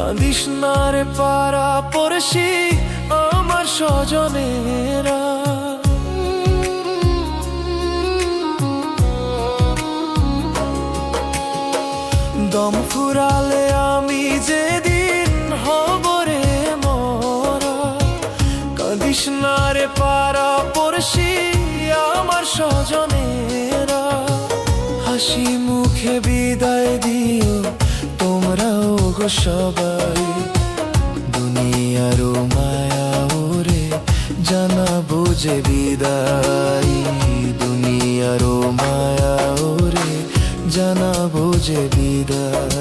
কাঁদিস না রে পাড়া পড়শি আমার স্বজনেরা। দম ফুরালে আমি যেদিন হব রে মরা, কাঁদিস না রে পাড়া পড়শি আমার স্বজনেরা। হাসি মুখে বিদায় দিও তোমরাও গো সবাই, দুনিয়ার মায়া ওরে জানাবো যে বিদায়। দুনিয়ার মায়া ওরে জানাবো যে বিদায়।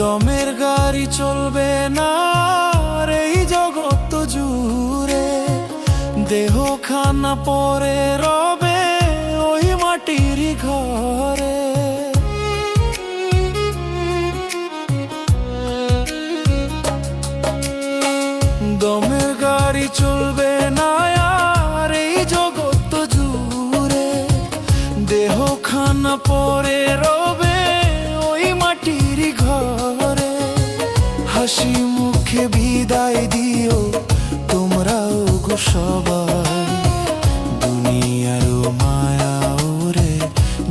দমের গাড়ি চলবে না এই জগৎ জুড়ে, দেহ খানা পরে রবে ওই মাটির ঘরে। দমের গাড়ি চলবে না আর এই জগৎ জুড়ে, দেহ খানা পরে রবে ওই মাটির ঘরে। হাসি মুখে বিদায় দিও তোমরাও গো সবাই, দুনিয়ার মায়া ওরে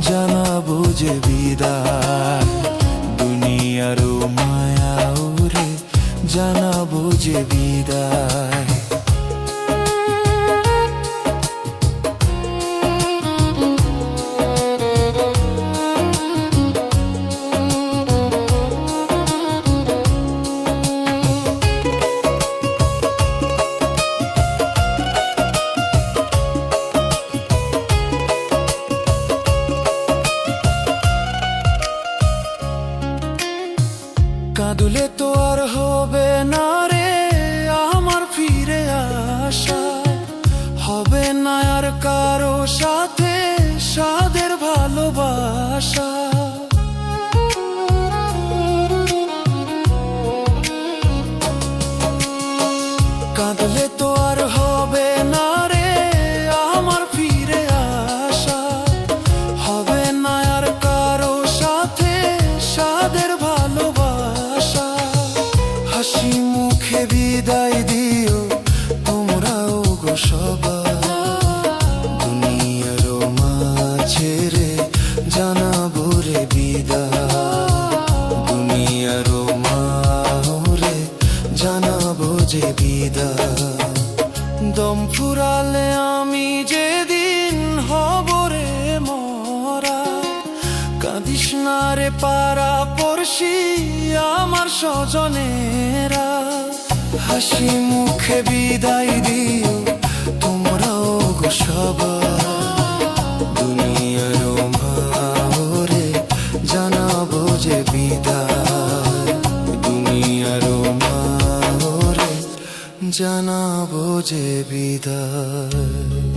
জানাবো যে বিদায়। দুনিয়ার মায়া ওরে জানাবো যে বিদায়। কাঁদলে তো আর হবে না রে আমার ফিরে আসা, হবে না আর কারো সাথে সাদের ভালোবাসা। কাঁদলে তো আর হবে না রে আমার ফিরে আসা, হবে না আর কারো সাথে সাদের ভালোবাসা। হাসি মুখে বিদায় দিও তোমরাও গো সবাই, দুনিয়ার মাঝে রে জানাবো রে বিদায়। দুনিয়ার মাঝে জানাবো যে বিদায়। দম ফুরালে আমি যেদিন হব রে মরা, কাঁদিস না রে পাড়া পড়শি আমার স্বজনেরা। হাসি মুখে বিদায় দিও তোমরাও গো সবাই, দুনিয়ার মারে জানাবো যে বিদায়। দুনিয়ার মারে জানাবো যে বিদায়।